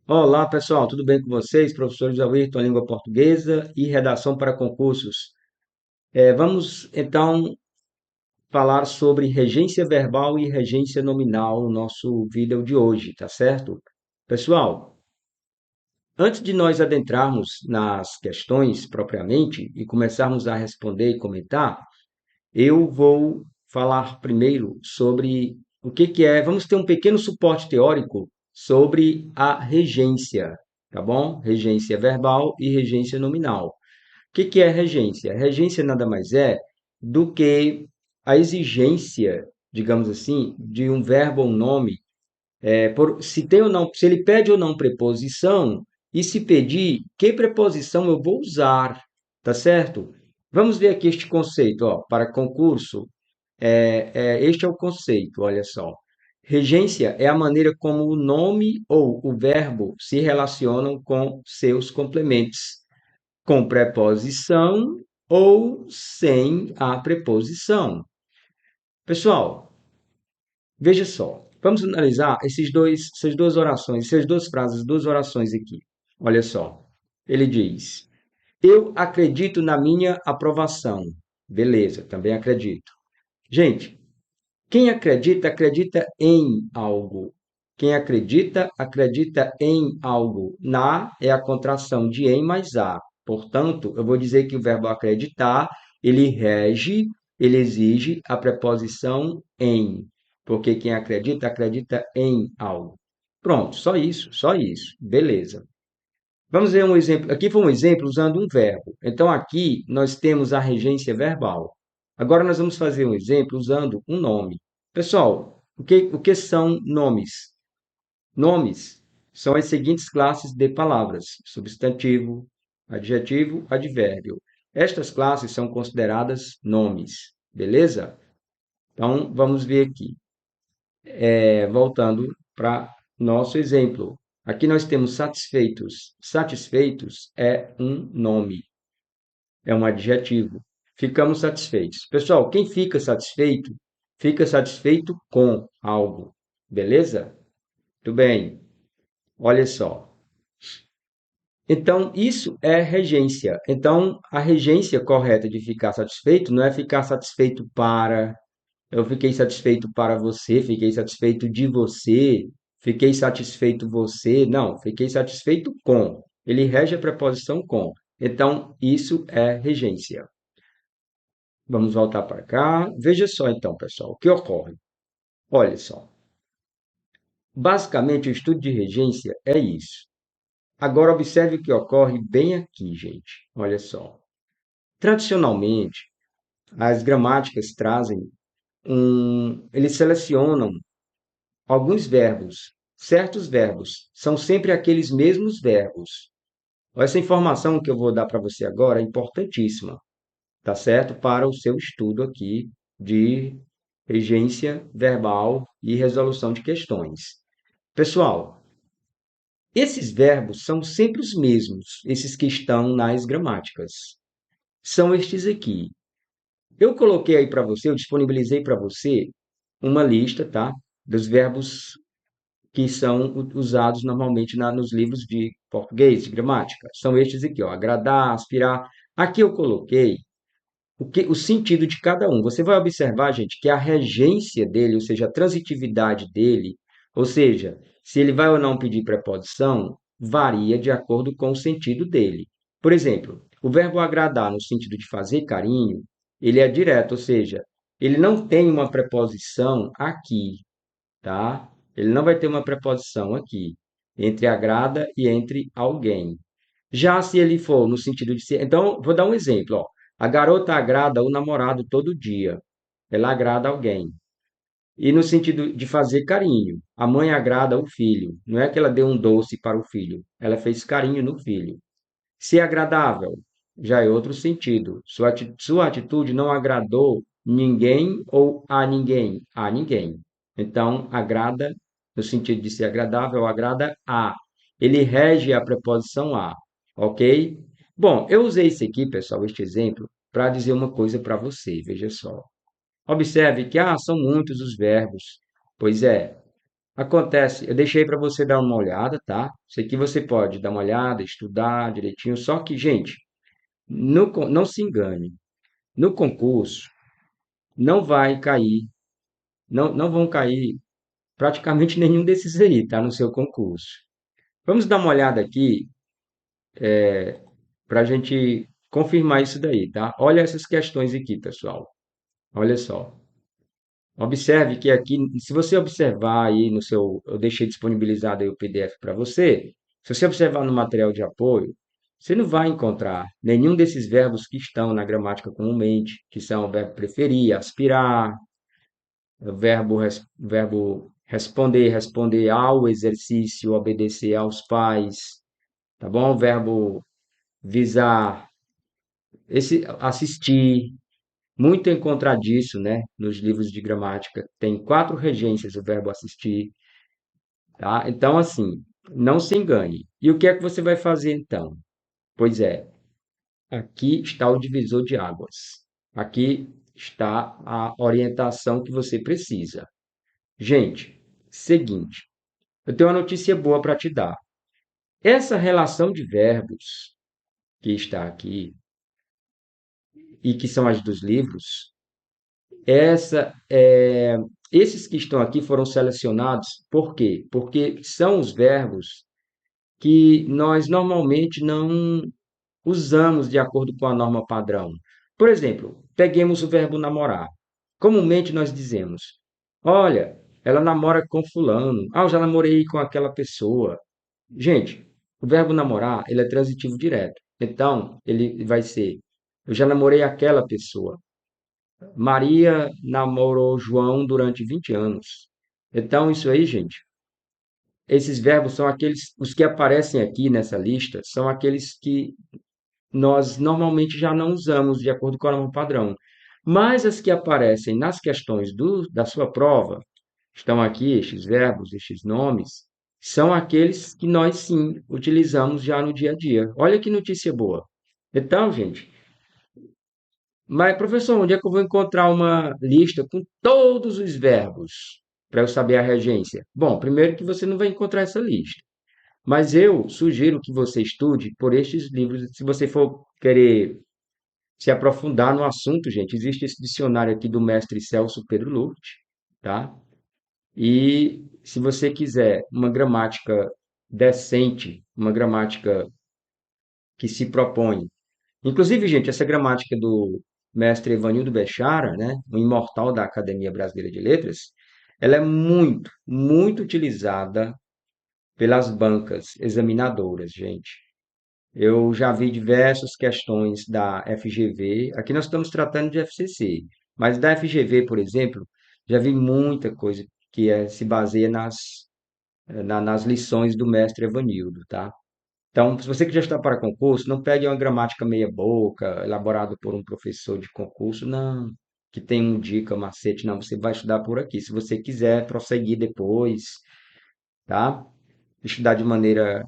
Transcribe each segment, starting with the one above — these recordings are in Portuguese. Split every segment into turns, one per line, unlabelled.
Olá, pessoal, tudo bem com vocês? Professor José Wilton, língua portuguesa e redação para concursos. Vamos, então, falar sobre regência verbal e regência nominal no nosso vídeo de hoje, tá certo? Pessoal, antes de nós adentrarmos nas questões propriamente e começarmos a responder e comentar, eu vou falar primeiro sobre o que é. Vamos ter um pequeno suporte teórico sobre a regência, tá bom? Regência verbal e regência nominal. O que é regência? Regência nada mais é do que a exigência, digamos assim, de um verbo ou um nome, se tem ou não, se ele pede ou não preposição, e se pedir, que preposição eu vou usar, tá certo? Vamos ver aqui este conceito, ó, para concurso. Este é o conceito, olha só. Regência é a maneira como o nome ou o verbo se relacionam com seus complementos, com preposição ou sem a preposição. Pessoal, veja só. Vamos analisar essas duas orações, essas duas frases, duas orações aqui. Olha só. Ele diz: Eu acredito na minha aprovação. Beleza, também acredito. Gente, quem acredita, acredita em algo. Quem acredita, acredita em algo. Na é a contração de em mais a. Portanto, eu vou dizer que o verbo acreditar, ele rege, ele exige a preposição em. Porque quem acredita, acredita em algo. Pronto, só isso, só isso. Beleza. Vamos ver um exemplo. Aqui foi um exemplo usando um verbo. Então, aqui nós temos a regência verbal. Agora, nós vamos fazer um exemplo usando um nome. Pessoal, o que são nomes? Nomes são as seguintes classes de palavras: substantivo, adjetivo, advérbio. Estas classes são consideradas nomes, beleza? Então, vamos ver aqui. Voltando para nosso exemplo. Aqui nós temos satisfeitos. Satisfeitos é um nome, é um adjetivo. Ficamos satisfeitos. Pessoal, quem fica satisfeito com algo. Beleza? Tudo bem. Olha só. Então, isso é regência. Então, a regência correta de ficar satisfeito não é ficar satisfeito para. Eu fiquei satisfeito para você, fiquei satisfeito de você, fiquei satisfeito você. Não, fiquei satisfeito com. Ele rege a preposição com. Então, isso é regência. Vamos voltar para cá. Veja só então, pessoal, o que ocorre. Olha só. Basicamente, o estudo de regência é isso. Agora, observe o que ocorre bem aqui, gente. Olha só. Tradicionalmente, as gramáticas trazem eles selecionam alguns verbos, certos verbos, são sempre aqueles mesmos verbos. Essa informação que eu vou dar para você agora é importantíssima, tá certo? Para o seu estudo aqui de regência verbal e resolução de questões. Pessoal, esses verbos são sempre os mesmos, esses que estão nas gramáticas. São estes aqui. Eu coloquei aí para você, eu disponibilizei para você uma lista, tá? Dos verbos que são usados normalmente nos livros de português, de gramática. São estes aqui, ó, agradar, aspirar. Aqui eu coloquei o sentido de cada um. Você vai observar, gente, que a regência dele, ou seja, a transitividade dele, ou seja, se ele vai ou não pedir preposição, varia de acordo com o sentido dele. Por exemplo, o verbo agradar, no sentido de fazer carinho, ele é direto, ou seja, ele não tem uma preposição aqui, tá? Ele não vai ter uma preposição aqui, entre agrada e entre alguém. Já se ele for no sentido de ser. Então, vou dar um exemplo, ó. A garota agrada o namorado todo dia. Ela agrada alguém. E no sentido de fazer carinho. A mãe agrada o filho. Não é que ela deu um doce para o filho. Ela fez carinho no filho. Se é agradável, já é outro sentido. Sua atitude não agradou ninguém ou a ninguém? A ninguém. Então, agrada, no sentido de ser agradável, agrada a. Ele rege a preposição a, ok? Bom, eu usei esse aqui, pessoal, este exemplo, para dizer uma coisa para você, veja só. Observe que são muitos os verbos. Pois é, Acontece, eu deixei para você dar uma olhada, tá? Isso aqui você pode dar uma olhada, estudar direitinho. Só que, gente, não se engane. No concurso, não vai cair, não vão cair praticamente nenhum desses aí, tá? No seu concurso. Vamos dar uma olhada aqui para a gente confirmar isso daí, tá? Olha essas questões aqui, pessoal. Olha só. Observe que aqui, se você observar aí no seu, eu deixei disponibilizado aí o PDF para você. Se você observar no material de apoio, você não vai encontrar nenhum desses verbos que estão na gramática comumente, que são o verbo preferir, aspirar, o verbo responder, responder ao exercício, obedecer aos pais, tá bom? O verbo visar, esse assistir, muito encontrar disso, né? Nos livros de gramática tem quatro regências o verbo assistir, tá? Então, assim, não se engane. E o que é que você vai fazer então? Pois é, aqui está o divisor de águas. Aqui está a orientação que você precisa. Gente, seguinte, eu tenho uma notícia boa para te dar. Essa relação de verbos que está aqui e que são as dos livros, essa esses que estão aqui foram selecionados por quê? Porque são os verbos que nós normalmente não usamos de acordo com a norma padrão. Por exemplo, peguemos o verbo namorar. Comumente nós dizemos: olha, ela namora com fulano. Ah, eu já namorei com aquela pessoa. Gente, o verbo namorar, ele é transitivo direto. Então, ele vai ser: eu já namorei aquela pessoa. Maria namorou João durante 20 anos. Então, isso aí, gente, esses verbos são aqueles, os que aparecem aqui nessa lista, são aqueles que nós normalmente já não usamos de acordo com a norma padrão. Mas as que aparecem nas questões da sua prova, estão aqui, estes verbos, estes nomes, são aqueles que nós sim utilizamos já no dia a dia. Olha que notícia boa. Então, gente, mas professor, onde é que eu vou encontrar uma lista com todos os verbos para eu saber a regência? Bom, primeiro que você não vai encontrar essa lista. Mas eu sugiro que você estude por estes livros. Se você for querer se aprofundar no assunto, gente, existe esse dicionário aqui do mestre Celso Pedro Lourdes, tá? E se você quiser uma gramática decente, uma gramática que se propõe. Inclusive, gente, essa gramática do mestre Evanildo Bechara, né, o imortal da Academia Brasileira de Letras, ela é muito utilizada pelas bancas examinadoras, gente. Eu já vi diversas questões da FGV. Aqui nós estamos tratando de FCC, mas da FGV, por exemplo, já vi muita coisa que se baseia nas lições do mestre Evanildo, tá? Então, se você que já está para concurso, não pegue uma gramática meia boca, elaborada por um professor de concurso, não, que tem um dica, macete, não, você vai estudar por aqui. Se você quiser prosseguir depois, tá? Estudar de maneira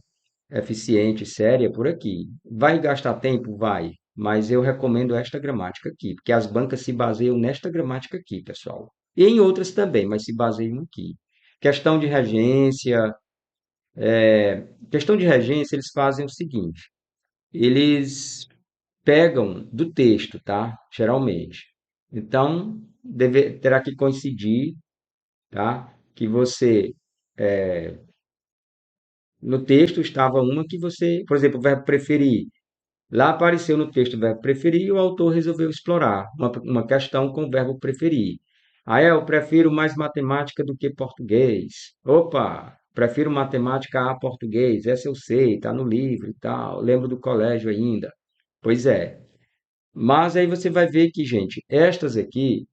eficiente, séria por aqui. Vai gastar tempo? Vai. Mas eu recomendo esta gramática aqui, porque as bancas se baseiam nesta gramática aqui, pessoal. E em outras também, mas se baseiam aqui. Questão de regência. Questão de regência, eles fazem o seguinte: eles pegam do texto, tá? Geralmente. Então, terá que coincidir, tá? Que você no texto estava uma que você, por exemplo, o verbo preferir. Lá apareceu no texto o verbo preferir e o autor resolveu explorar uma questão com o verbo preferir. Aí eu prefiro mais matemática do que português. Opa, prefiro matemática a português. Essa eu sei, está no livro e tal. Lembro do colégio ainda. Pois é. Mas aí você vai ver que, gente, estas aqui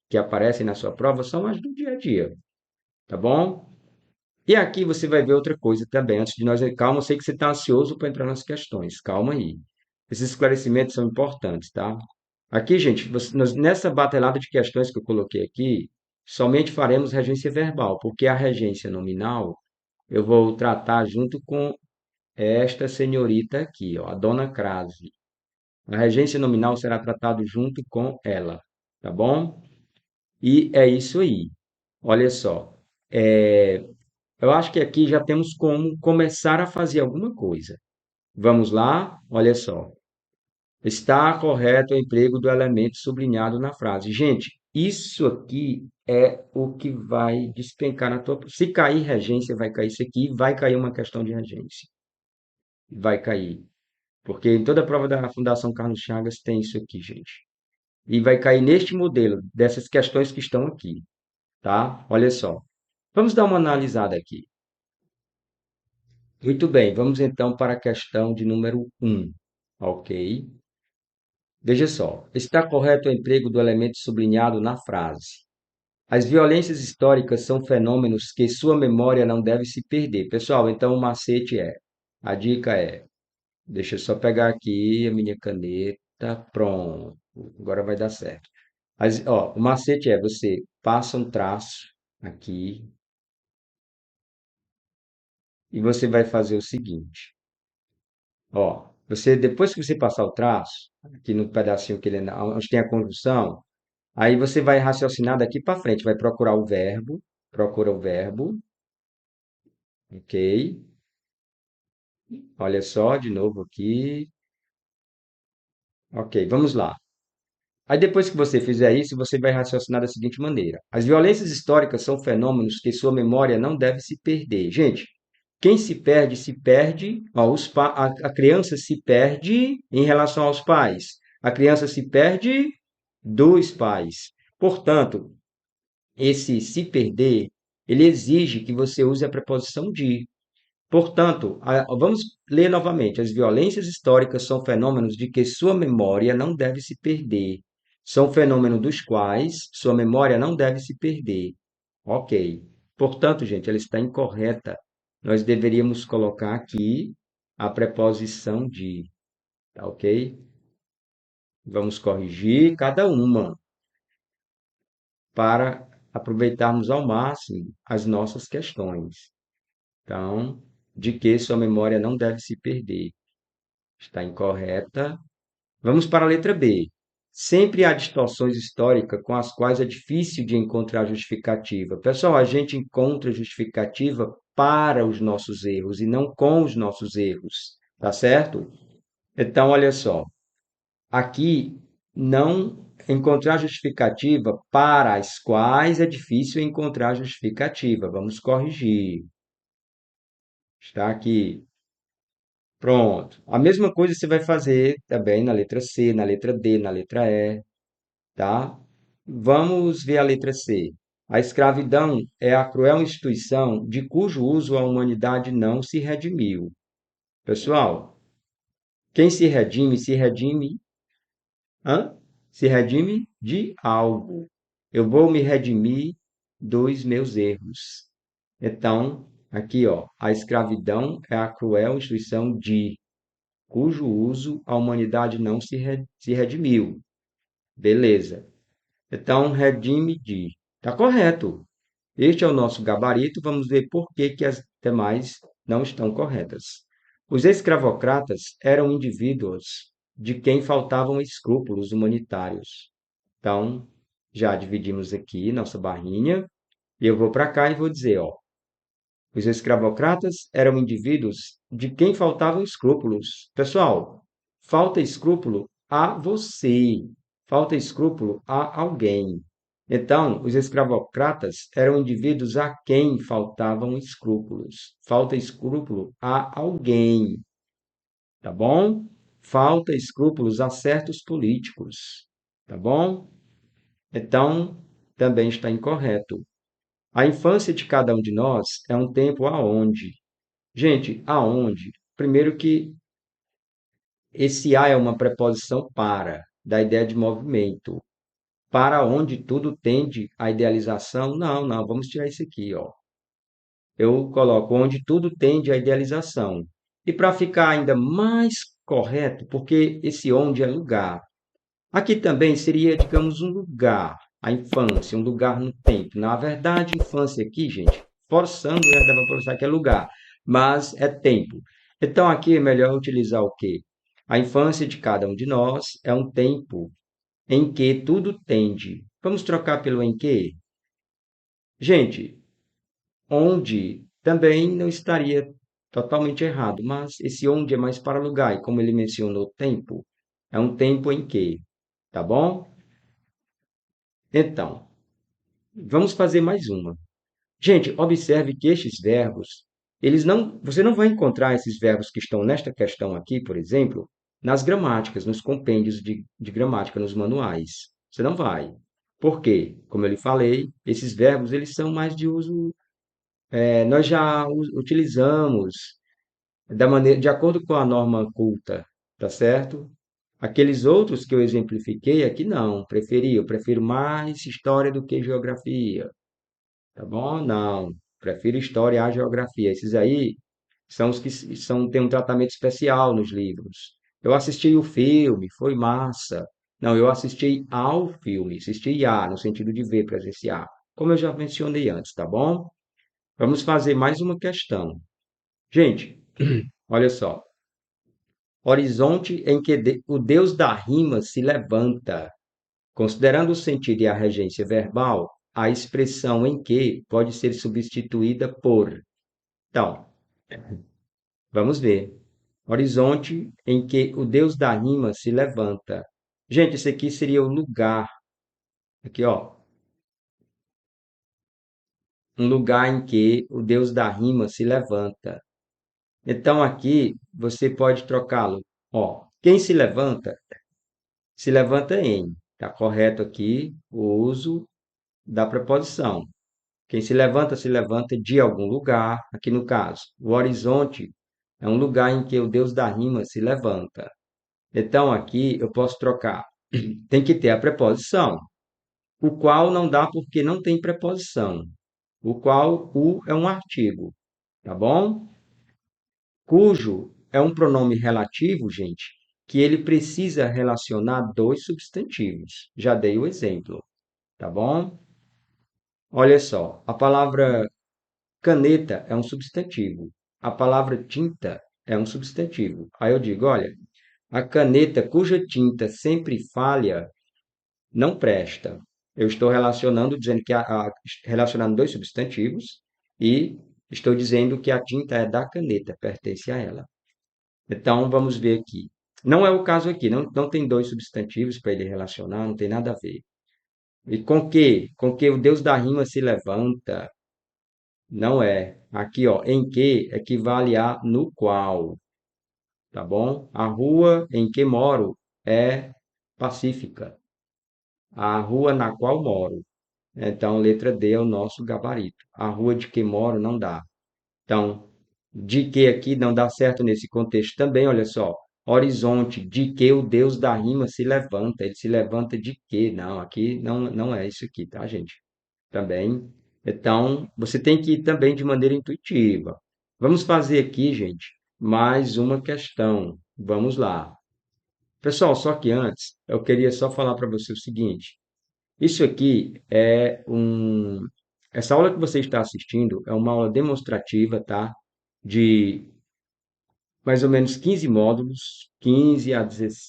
que aparecem na sua prova são as do dia a dia, tá bom? E aqui você vai ver outra coisa também, antes de nós. Calma, eu sei que você está ansioso para entrar nas questões. Calma aí. Esses esclarecimentos são importantes, tá? Aqui, gente, nessa batelada de questões que eu coloquei aqui, somente faremos regência verbal, porque a regência nominal eu vou tratar junto com esta senhorita aqui, ó, a dona Crase. A regência nominal será tratado junto com ela, tá bom? E é isso aí. Olha só. Eu acho que aqui já temos como começar a fazer alguma coisa. Vamos lá? Olha só. Está correto o emprego do elemento sublinhado na frase. Gente, isso aqui é o que vai despencar na tua. Se cair regência, vai cair isso aqui, vai cair uma questão de regência. Vai cair. Porque em toda a prova da Fundação Carlos Chagas tem isso aqui, gente. E vai cair neste modelo, dessas questões que estão aqui, tá? Olha só. Vamos dar uma analisada aqui. Muito bem, vamos então para a questão de número um, ok? Veja só, está correto o emprego do elemento sublinhado na frase. As violências históricas são fenômenos que sua memória não deve se perder. Pessoal, então o macete a dica é, deixa eu só pegar aqui a minha caneta, pronto, agora vai dar certo. O macete é, você passa um traço aqui e você vai fazer o seguinte. Depois que você passar o traço, aqui no pedacinho que ele, onde tem a conjunção, aí você vai raciocinar daqui para frente, vai procurar o verbo, procura o verbo, ok? Olha só, de novo aqui, ok, vamos lá. Aí depois que você fizer isso, você vai raciocinar da seguinte maneira: as violências históricas são fenômenos que sua memória não deve se perder. Gente, quem se perde, ó, a criança se perde em relação aos pais. A criança se perde dos pais. Portanto, esse se perder, ele exige que você use a preposição de. Portanto, vamos ler novamente. As violências históricas são fenômenos de que sua memória não deve se perder. São fenômenos dos quais sua memória não deve se perder. Ok. Portanto, gente, ela está incorreta. Nós deveríamos colocar aqui a preposição de, tá ok? Vamos corrigir cada uma para aproveitarmos ao máximo as nossas questões. Então, de que sua memória não deve se perder. Está incorreta. Vamos para a letra B. Sempre há distorções históricas com as quais é difícil de encontrar justificativa. Pessoal, a gente encontra justificativa para os nossos erros e não com os nossos erros, tá certo? Então, olha só. Aqui, não encontrar justificativa para as quais é difícil encontrar justificativa. Vamos corrigir. Está aqui. Pronto. A mesma coisa você vai fazer também na letra C, na letra D, na letra E, tá? Vamos ver a letra C. A escravidão é a cruel instituição de cujo uso a humanidade não se redimiu. Pessoal, quem se redime, hã? Se redime de algo. Eu vou me redimir dos meus erros. Então, aqui, ó, a escravidão é a cruel instituição de cujo uso a humanidade não se redimiu. Beleza. Então, redime de. Está correto. Este é o nosso gabarito. Vamos ver por que, que as demais não estão corretas. Os escravocratas eram indivíduos de quem faltavam escrúpulos humanitários. Então, já dividimos aqui nossa barrinha. E eu vou para cá e vou dizer, ó, os escravocratas eram indivíduos de quem faltavam escrúpulos. Pessoal, falta escrúpulo a você, falta escrúpulo a alguém. Então, os escravocratas eram indivíduos a quem faltavam escrúpulos. Falta escrúpulo a alguém, tá bom? Falta escrúpulos a certos políticos, tá bom? Então, também está incorreto. A infância de cada um de nós é um tempo aonde. Gente, aonde? Primeiro que esse a é uma preposição para, da ideia de movimento. Para onde tudo tende à idealização? Não, não, vamos tirar isso aqui, ó. Eu coloco onde tudo tende à idealização. E para ficar ainda mais correto, porque esse onde é lugar. Aqui também seria, digamos, um lugar, a infância, um lugar no tempo. Na verdade, infância aqui, gente, forçando, dá para pensar que é lugar, mas é tempo. Então, aqui é melhor utilizar o quê? A infância de cada um de nós é um tempo em que tudo tende. Vamos trocar pelo em que? Gente, onde também não estaria totalmente errado, mas esse onde é mais para lugar, e como ele mencionou tempo, é um tempo em que, tá bom? Então, vamos fazer mais uma. Gente, observe que estes verbos, você não vai encontrar esses verbos que estão nesta questão aqui, por exemplo, nas gramáticas, nos compêndios de gramática, nos manuais. Você não vai. Por quê? Como eu lhe falei, esses verbos, eles são mais de uso, nós já utilizamos da maneira, de acordo com a norma culta, tá certo? Aqueles outros que eu exemplifiquei aqui, não, eu prefiro mais história do que geografia. Tá bom? Não. Prefiro história à geografia. Esses aí são os que têm um tratamento especial nos livros. Eu assisti o filme, foi massa. Não, eu assisti ao filme, assisti a, no sentido de ver, presenciar. Como eu já mencionei antes, tá bom? Vamos fazer mais uma questão. Gente, olha só. Horizonte em que o deus da rima se levanta. Considerando o sentido e a regência verbal, a expressão em que pode ser substituída por. Então, vamos ver. Horizonte em que o deus da rima se levanta. Gente, esse aqui seria o lugar. Aqui, ó. Um lugar em que o deus da rima se levanta. Então, aqui você pode trocá-lo. Ó, quem se levanta em. Está correto aqui o uso da preposição. Quem se levanta de algum lugar. Aqui no caso, o horizonte é um lugar em que o deus da rima se levanta. Então, aqui eu posso trocar. Tem que ter a preposição, o qual não dá porque não tem preposição. O qual o é um artigo, tá bom? Cujo é um pronome relativo, gente, que ele precisa relacionar dois substantivos. Já dei o exemplo, tá bom? Olha só, a palavra caneta é um substantivo. A palavra tinta é um substantivo. Aí eu digo, olha, a caneta cuja tinta sempre falha não presta. Eu estou relacionando, dizendo que relacionando dois substantivos e estou dizendo que a tinta é da caneta, pertence a ela. Então, vamos ver aqui. Não é o caso aqui, não tem dois substantivos para ele relacionar, não tem nada a ver. E com que? Com que o Deus da rima se levanta? Não é. Aqui, ó, em que equivale a no qual, tá bom? A rua em que moro é pacífica. A rua na qual moro. Então, letra D é o nosso gabarito. A rua de que moro não dá. Então, de que aqui não dá certo nesse contexto também, olha só. Horizonte, de que o Deus da rima se levanta. Ele se levanta de quê? Não, aqui não é isso aqui, tá, gente? Também. Então, você tem que ir também de maneira intuitiva. Vamos fazer aqui, gente, mais uma questão. Vamos lá. Pessoal, só que antes, eu queria só falar para você o seguinte. Isso aqui é Essa aula que você está assistindo é uma aula demonstrativa, tá? De mais ou menos 15 módulos, 15,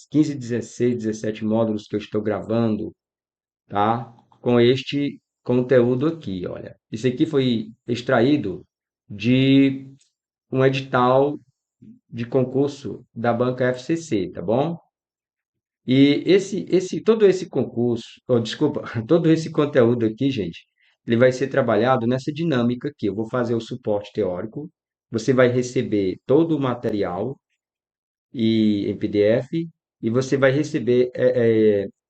16, 17 módulos que eu estou gravando, tá? Com este conteúdo aqui, olha. Isso aqui foi extraído de um edital de concurso da banca FCC, tá bom? E todo esse concurso, oh, desculpa, todo esse conteúdo aqui, gente, ele vai ser trabalhado nessa dinâmica aqui. Eu vou fazer o suporte teórico, você vai receber todo o material em PDF e você vai receber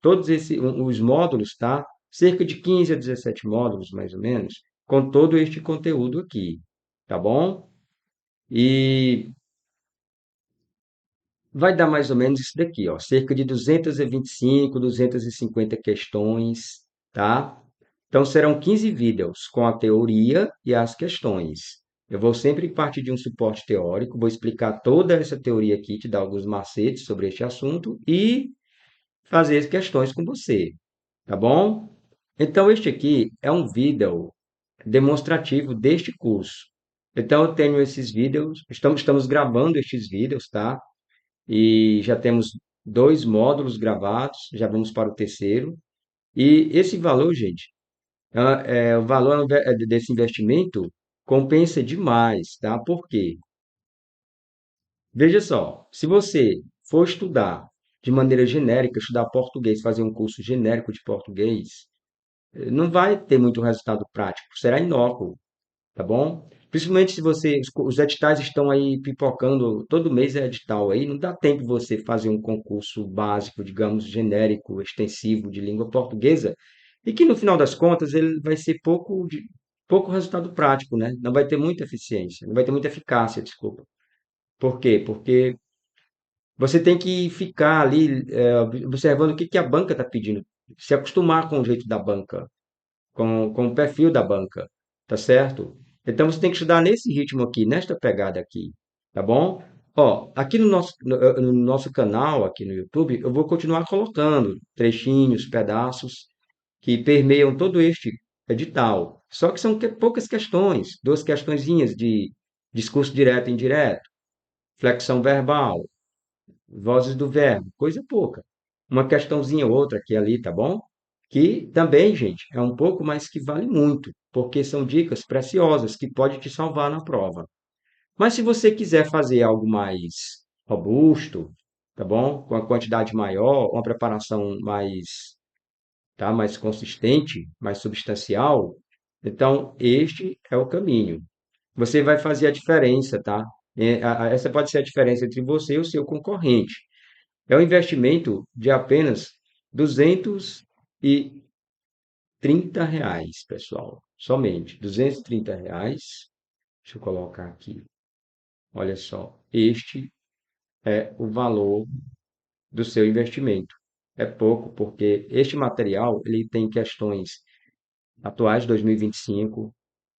todos os módulos, tá? Cerca de 15 a 17 módulos, mais ou menos, com todo este conteúdo aqui, tá bom? E vai dar mais ou menos isso daqui, ó, cerca de 225, 250 questões, tá? Então serão 15 vídeos com a teoria e as questões. Eu vou sempre partir de um suporte teórico, vou explicar toda essa teoria aqui, te dar alguns macetes sobre este assunto e fazer as questões com você, tá bom? Então este aqui é um vídeo demonstrativo deste curso. Então eu tenho esses vídeos, estamos gravando estes vídeos, tá? E já temos dois módulos gravados, já vamos para o terceiro. E esse valor, gente, o valor desse investimento compensa demais, tá? Por quê? Veja só, se você for estudar de maneira genérica, estudar português, fazer um curso genérico de português, não vai ter muito resultado prático, será inócuo, tá bom? Principalmente se você, os editais estão aí pipocando, todo mês é edital aí, não dá tempo de você fazer um concurso básico, digamos, genérico, extensivo de língua portuguesa, e que no final das contas ele vai ser pouco resultado prático, né? Não vai ter muita eficiência, não vai ter muita eficácia, desculpa. Por quê? Porque você tem que ficar ali observando o que que a banca está pedindo, se acostumar com o jeito da banca, com o perfil da banca, tá certo? Então você tem que estudar nesse ritmo aqui, nesta pegada aqui, tá bom? Ó, aqui no nosso canal, aqui no YouTube, eu vou continuar colocando trechinhos, pedaços que permeiam todo este edital. Só que são poucas questões, duas questõezinhas de discurso direto e indireto, flexão verbal, vozes do verbo, coisa pouca. Uma questãozinha ou outra aqui e ali, tá bom? Que também, gente, é um pouco, mas que vale muito, porque são dicas preciosas que pode te salvar na prova. Mas se você quiser fazer algo mais robusto, tá bom? Com a quantidade maior, uma preparação mais consistente, mais substancial, então este é o caminho. Você vai fazer a diferença, tá? Essa pode ser a diferença entre você e o seu concorrente. É um investimento de apenas R$ 230, pessoal. Somente R$ 230. Deixa eu colocar aqui. Olha só, este é o valor do seu investimento. É pouco, porque este material ele tem questões atuais de 2025,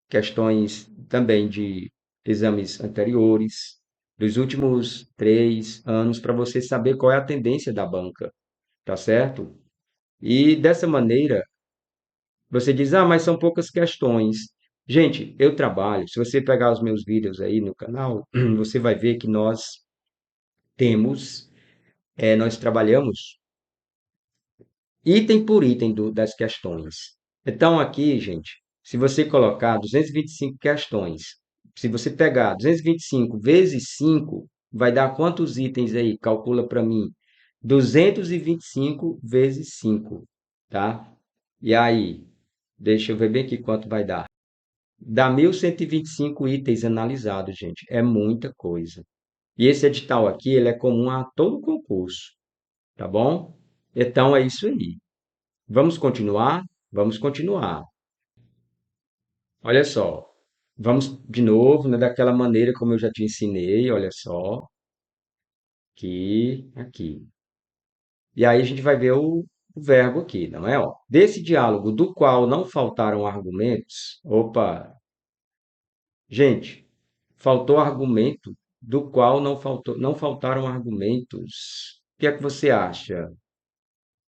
questões também de exames anteriores, dos últimos 3 anos, para você saber qual é a tendência da banca, tá certo? E dessa maneira, você diz, ah, mas são poucas questões. Gente, eu trabalho, se você pegar os meus vídeos aí no canal, você vai ver que temos, nós trabalhamos item por item das questões. Então, aqui, gente, se você colocar 225 questões, se você pegar 225 vezes 5, vai dar quantos itens aí? Calcula para mim. 225 vezes 5, tá? E aí, deixa eu ver bem aqui quanto vai dar. Dá 1.125 itens analisados, gente. É muita coisa. E esse edital aqui, ele é comum a todo concurso, tá bom? Então, é isso aí. Vamos continuar? Vamos continuar. Olha só. Vamos de novo, né, daquela maneira como eu já te ensinei, olha só. Aqui. E aí a gente vai ver o verbo aqui, não é? Ó, desse diálogo do qual não faltaram argumentos. Opa, gente, faltou argumento do qual não faltaram argumentos. O que é que você acha?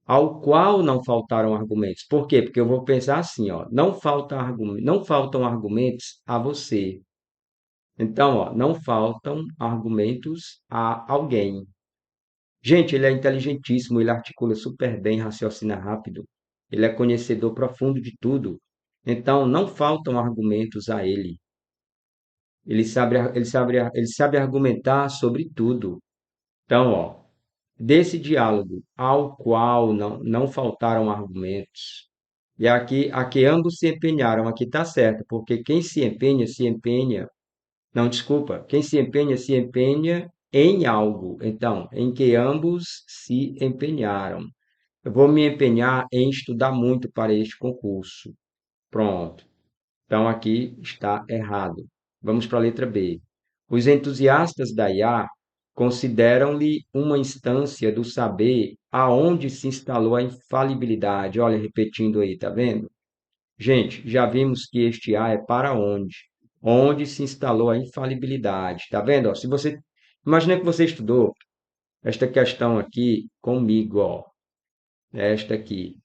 Ao qual não faltaram argumentos. Por quê? Porque eu vou pensar assim, ó, não faltam argumentos a você. Então, ó, não faltam argumentos a alguém. Gente, ele é inteligentíssimo, ele articula super bem, raciocina rápido. Ele é conhecedor profundo de tudo. Então, não faltam argumentos a ele. Ele sabe argumentar sobre tudo. Então, ó, desse diálogo ao qual não faltaram argumentos. E aqui ambos se empenharam, aqui está certo, porque quem se empenha, não, desculpa, quem se empenha em algo. Então, em que ambos se empenharam. Eu vou me empenhar em estudar muito para este concurso. Pronto. Então, aqui está errado. Vamos para a letra B. Os entusiastas da IA consideram-lhe uma instância do saber aonde se instalou a infalibilidade. Olha, repetindo aí, tá vendo? Gente, já vimos que este A é para onde? Onde se instalou a infalibilidade. Tá vendo? Ó, se você imagina que você estudou esta questão aqui comigo, ó. Esta aqui.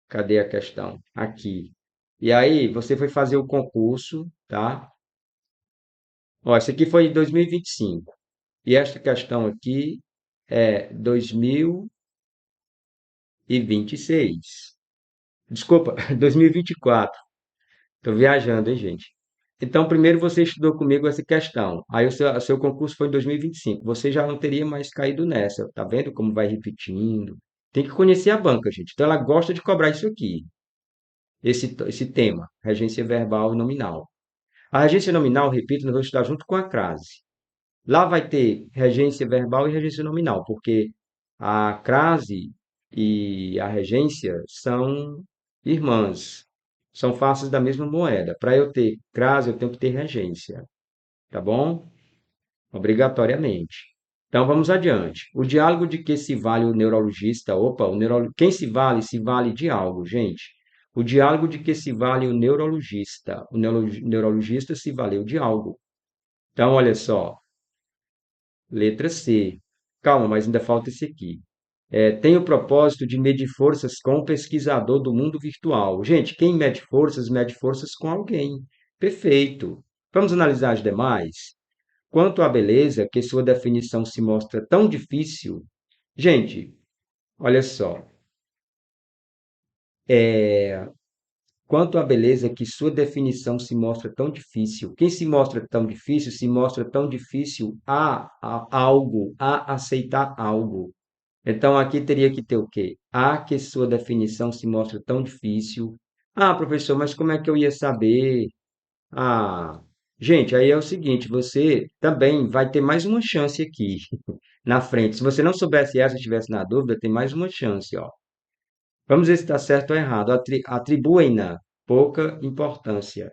Cadê a questão? Aqui. E aí, você foi fazer o concurso, tá? Ó, esse aqui foi em 2025. E esta questão aqui é 2026. Desculpa, 2024. Estou viajando, hein, gente? Então, primeiro você estudou comigo essa questão. Aí o seu concurso foi em 2025. Você já não teria mais caído nessa. Tá vendo como vai repetindo? Tem que conhecer a banca, gente. Então, ela gosta de cobrar isso aqui, esse tema, regência verbal e nominal. A regência nominal, repito, nós vamos estudar junto com a crase. Lá vai ter regência verbal e regência nominal, porque a crase e a regência são irmãs, são faces da mesma moeda. Para eu ter crase, eu tenho que ter regência, tá bom? Obrigatoriamente. Então vamos adiante. O diálogo de que se vale o neurologista? Opa, quem se vale de algo, gente. O diálogo de que se vale o neurologista. O neurologista se valeu de algo. Então, olha só, letra C. Calma, mas ainda falta esse aqui. Tem o propósito de medir forças com o pesquisador do mundo virtual. Gente, quem mede forças com alguém. Perfeito. Vamos analisar as demais? Quanto à beleza, que sua definição se mostra tão difícil. Gente, olha só. Quanto à beleza, que sua definição se mostra tão difícil. Quem se mostra tão difícil, se mostra tão difícil a algo, a aceitar algo. Então, aqui teria que ter o quê? A que sua definição se mostra tão difícil. Ah, professor, mas como é que eu ia saber? Ah, gente, aí é o seguinte, você também vai ter mais uma chance aqui na frente. Se você não soubesse essa, estivesse na dúvida, tem mais uma chance, ó. Vamos ver se está certo ou errado. Atribuem-na pouca importância.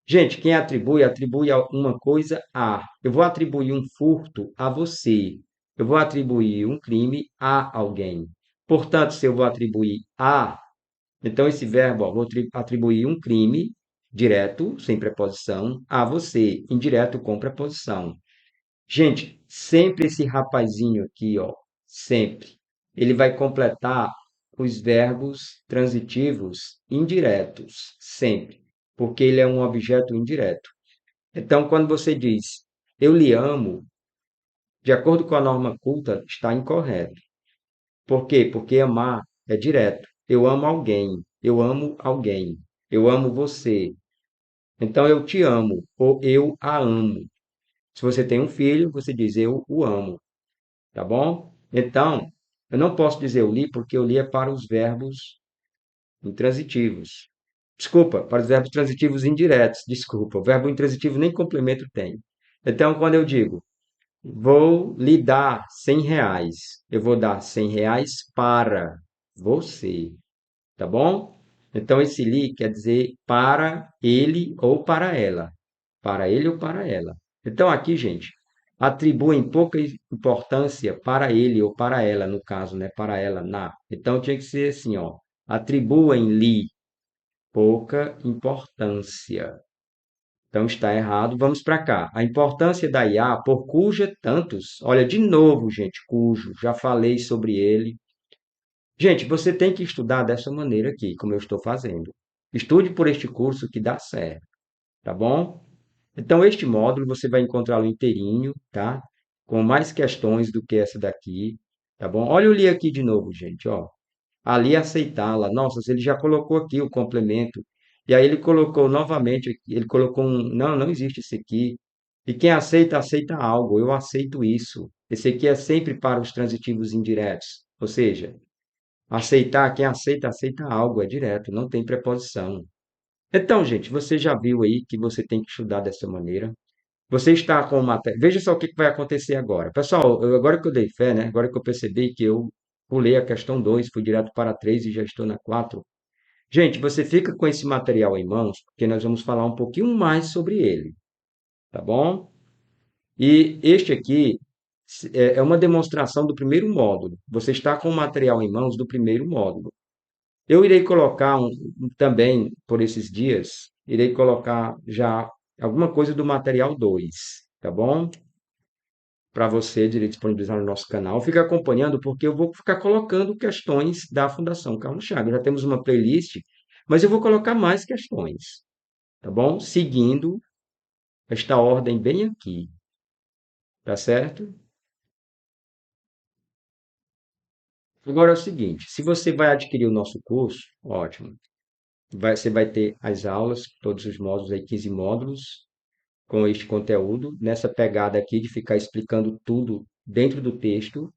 Gente, quem atribui, atribui uma coisa a. Eu vou atribuir um furto a você. Eu vou atribuir um crime a alguém. Portanto, se eu vou atribuir a, então esse verbo, ó, vou atribuir um crime direto, sem preposição, a você, indireto com preposição. Gente, sempre esse rapazinho aqui, ó, sempre, ele vai completar os verbos transitivos indiretos, sempre, porque ele é um objeto indireto. Então, quando você diz eu lhe amo, de acordo com a norma culta, está incorreto. Por quê? Porque amar é direto. Eu amo alguém, eu amo alguém, eu amo você. Então, eu te amo, ou eu a amo. Se você tem um filho, você diz eu o amo. Tá bom? Então, eu não posso dizer eu li porque eu li é para os verbos intransitivos. Desculpa, para os verbos transitivos indiretos. Desculpa, o verbo intransitivo nem complemento tem. Então, quando eu digo vou lhe dar R$ 100, eu vou dar R$ 100 para você. Tá bom? Então, esse li quer dizer para ele ou para ela. Para ele ou para ela. Então, aqui, gente, atribuem pouca importância para ele ou para ela, no caso, né? Para ela, na. Então, tinha que ser assim, ó. Atribuem-lhe pouca importância. Então, está errado. Vamos para cá. A importância da IA, por cuja tantos. Olha, de novo, gente, cujo. Já falei sobre ele. Gente, você tem que estudar dessa maneira aqui, como eu estou fazendo. Estude por este curso que dá certo, tá bom? Então, este módulo você vai encontrá-lo inteirinho, tá? Com mais questões do que essa daqui, tá bom? Olha o li aqui de novo, gente, ó. Ali aceitá-la. Nossa, ele já colocou aqui o complemento. E aí ele colocou novamente, ele colocou um, não, não existe esse aqui. E quem aceita, aceita algo. Eu aceito isso. Esse aqui é sempre para os transitivos indiretos. Ou seja, aceitar, quem aceita, aceita algo, é direto, não tem preposição. Então, gente, você já viu aí que você tem que estudar dessa maneira. Você está com matéria. Veja só o que vai acontecer agora. Pessoal, agora que eu dei fé, né? Agora que eu percebi que eu pulei a questão 2, fui direto para a 3 e já estou na 4. Gente, você fica com esse material em mãos, porque nós vamos falar um pouquinho mais sobre ele, tá bom? E este aqui é uma demonstração do primeiro módulo. Você está com o material em mãos do primeiro módulo. Eu irei colocar também, por esses dias, irei colocar já alguma coisa do material 2, tá bom? Para você disponibilizar no nosso canal. Fica acompanhando, porque eu vou ficar colocando questões da Fundação Carlos Chagas. Já temos uma playlist, mas eu vou colocar mais questões, tá bom? Seguindo esta ordem bem aqui, tá certo? Agora é o seguinte, se você vai adquirir o nosso curso, ótimo. Você vai ter as aulas, todos os módulos aí, 15 módulos. com este conteúdo, nessa pegada aqui de ficar explicando tudo dentro do texto,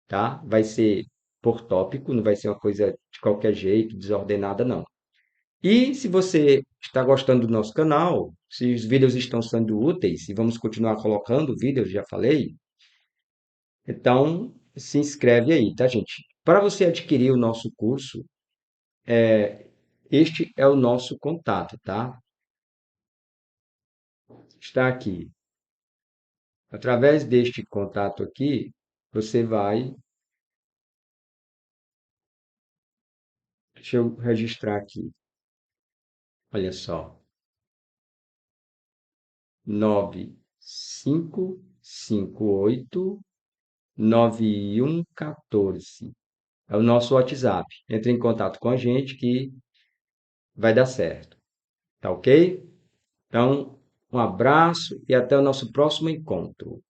tá? Vai ser por tópico, não vai ser uma coisa de qualquer jeito, desordenada, não. E se você está gostando do nosso canal, se os vídeos estão sendo úteis, e vamos continuar colocando vídeos, já falei, então se inscreve aí, tá, gente? Para você adquirir o nosso curso, este é o nosso contato, tá? Está aqui. Através deste contato aqui, você vai. Deixa eu registrar aqui. Olha só. 9558 9114. É o nosso WhatsApp. Entre em contato com a gente que vai dar certo. Tá ok? Então, um abraço e até o nosso próximo encontro.